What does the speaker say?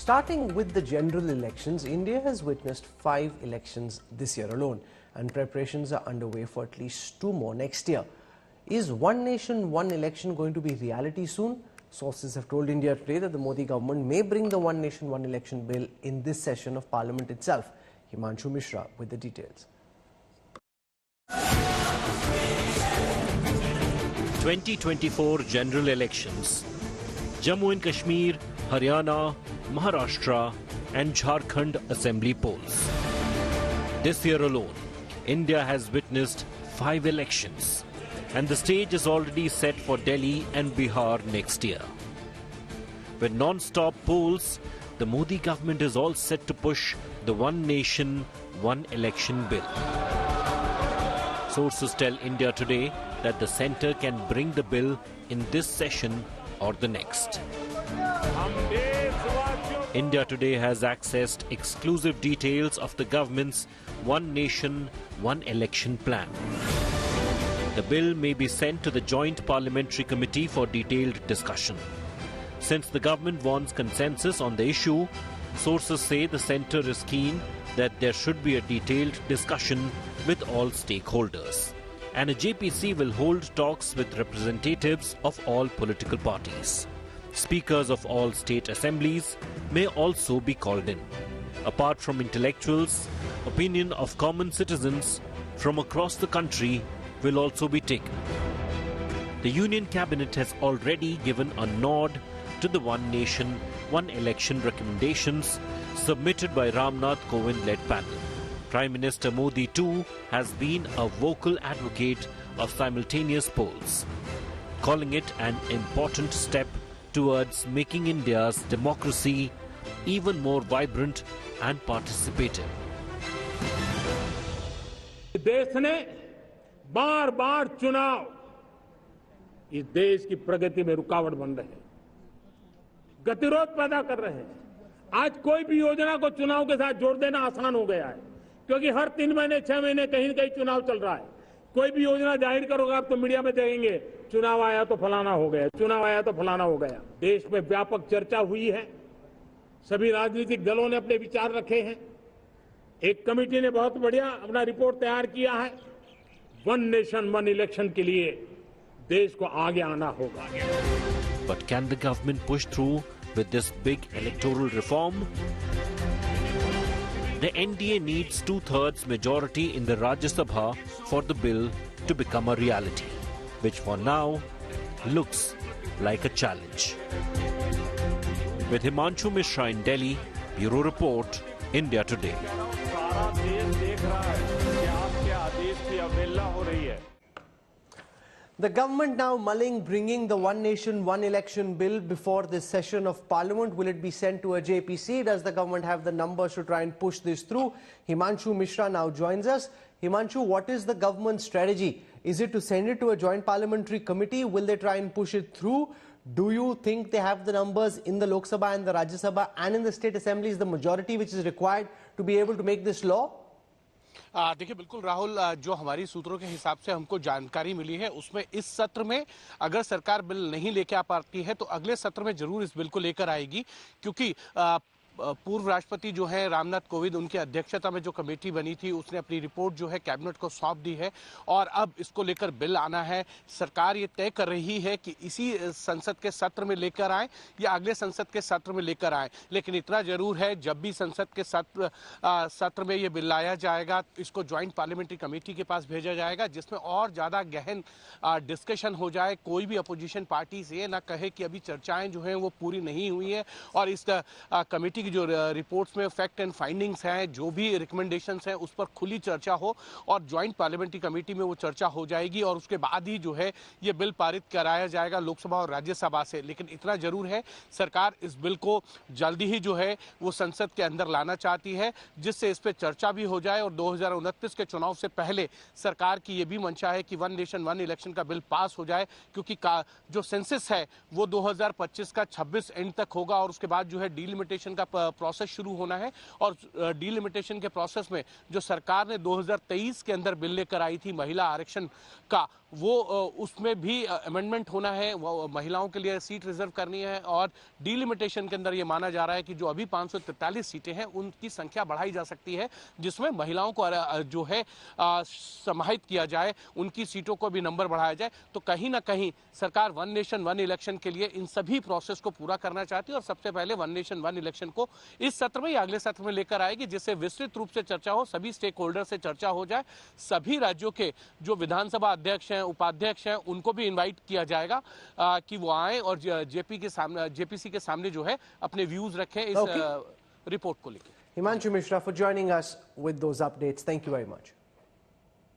Starting with the general elections, India has witnessed 5 elections this year alone, and preparations are underway for at least 2 more next year. Is one nation, one election going to be reality soon? Sources have told India Today that the Modi government may bring the one nation, one election bill in this session of Parliament itself. Himanshu Mishra with the details. 2024 general elections. Jammu and Kashmir, Haryana, Maharashtra and Jharkhand assembly polls. This year alone, India has witnessed 5 elections, and the stage is already set for Delhi and Bihar next year. With non-stop polls, the Modi government is all set to push the one nation, one election bill. Sources tell India Today that the centre can bring the bill in this session or the next. India Today has accessed exclusive details of the government's One Nation, One Election plan. The bill may be sent to the Joint Parliamentary Committee for detailed discussion. Since the government wants consensus on the issue, sources say the centre is keen that there should be a detailed discussion with all stakeholders. And a JPC will hold talks with representatives of all political parties. Speakers of all state assemblies may also be called in. Apart from intellectuals, opinion of common citizens from across the country will also be taken. The Union Cabinet has already given a nod to the One Nation, One Election recommendations submitted by Ramnath Kovind-led panel. Prime Minister Modi too has been a vocal advocate of simultaneous polls, calling it an important step towards making India's democracy even more vibrant and participative. देश ने बार-बार चुनाव इस देश की प्रगति में रुकावट बन रहे हैं, गतिरोध पैदा कर रहे हैं। आज कोई भी योजना को चुनाव के साथ जोड़ देना आसान हो गया है, क्योंकि हर 3 महीने 6 महीने कहीं न कहीं चुनाव चल रहा है। कोई भी योजना जाहिर करोगे आप तो मीडिया में देखेंगे, चुनाव आया तो फलाना हो गया, चुनाव आया तो फलाना हो गया। देश में व्यापक चर्चा हुई है, सभी राजनीतिक दलों ने अपने विचार रखे हैं। एक कमेटी ने बहुत बढ़िया अपना रिपोर्ट तैयार किया है। वन नेशन वन इलेक्शन के लिए देश को आगे आना होगा। But can the government push through with this big electoral reform? The NDA needs 2/3 majority in the Rajya Sabha for the bill to become a reality, which for now looks like a challenge. With Himanshu Mishra in Delhi, Bureau Report, India Today. The government now mulling bringing the One Nation, One Election bill before this session of Parliament. Will it be sent to a JPC? Does the government have the numbers to try and push this through? Himanshu Mishra now joins us. Himanshu, what is the government's strategy? Is it to send it to a joint parliamentary committee? Will they try and push it through? Do you think they have the numbers in the Lok Sabha and the Rajya Sabha and in the state assemblies, the majority which is required to be able to make this law? देखिए बिल्कुल राहुल, जो हमारी सूत्रों के हिसाब से हमको जानकारी मिली है उसमें इस सत्र में अगर सरकार बिल नहीं लेके आ पाती है तो अगले सत्र में जरूर इस बिल को लेकर आएगी, क्योंकि पूर्व राष्ट्रपति जो है रामनाथ कोविंद, उनकी अध्यक्षता में जो कमेटी बनी थी उसने अपनी रिपोर्ट जो है कैबिनेट को सौंप दी है और अब इसको लेकर बिल आना है। सरकार ये तय कर रही है कि इसी संसद के सत्र में लेकर आए या अगले संसद के सत्र में लेकर आए, लेकिन इतना जरूर है जब भी संसद के सत्र में ये बिल लाया जाएगा इसको ज्वाइंट पार्लियामेंट्री कमेटी के पास भेजा जाएगा, जिसमें और ज़्यादा गहन डिस्कशन हो जाए। कोई भी अपोजिशन पार्टी ये ना कहे कि अभी चर्चाएँ जो हैं वो पूरी नहीं हुई हैं और इस कमेटी की जो रिपोर्ट्स में फैक्ट एंड फाइंडिंग्स हैं, जो भी रिकमेंडेशंस हैं उस पर खुली चर्चा हो और ज्वाइंट पार्लियामेंट्री कमेटी में वो चर्चा हो जाएगी और उसके बाद ही जो है ये बिल पारित कराया जाएगा लोकसभा और राज्यसभा से। लेकिन इतना जरूर है सरकार इस बिल को जल्दी ही जो है वो संसद के अंदर लाना चाहती है, जिससे इस पर चर्चा भी हो जाए और 2029 के चुनाव से पहले सरकार की ये भी मंशा है कि वन नेशन वन इलेक्शन का बिल पास हो जाए, क्योंकि जो सेंसस है वो 2025 का 26 एंड तक होगा और उसके बाद जो है डीलिमिटेशन का प्रोसेस शुरू होना है और डीलिमिटेशन के प्रोसेस में जो सरकार ने 2023 के अंदर बिल लेकर आई थी महिला आरक्षण का, वो उसमें भी अमेंडमेंट होना है, वो महिलाओं के लिए सीट रिजर्व करनी है और डिलिमिटेशन के अंदर ये माना जा रहा है कि जो अभी 543 सीटें हैं उनकी संख्या बढ़ाई जा सकती है, जिसमें महिलाओं को जो है समाहित किया जाए, उनकी सीटों को भी नंबर बढ़ाया जाए। तो कहीं ना कहीं सरकार वन नेशन वन इलेक्शन के लिए इन सभी प्रोसेस को पूरा करना चाहती है और सबसे पहले वन नेशन वन इलेक्शन को इस सत्र में या अगले सत्र में लेकर आएगी, जिससे विस्तृत रूप से चर्चा हो, सभी स्टेक होल्डर से चर्चा हो जाए, सभी राज्यों के जो विधानसभा अध्यक्ष हैं, उपाध्यक्ष हैं, उनको भी इन्वाइट किया जाएगा कि वो आए और जेपीसी के सामने जो है अपने व्यूज रखें इस रिपोर्ट को लेकर। Himanshu Mishra for joining us with those updates. Thank you very much.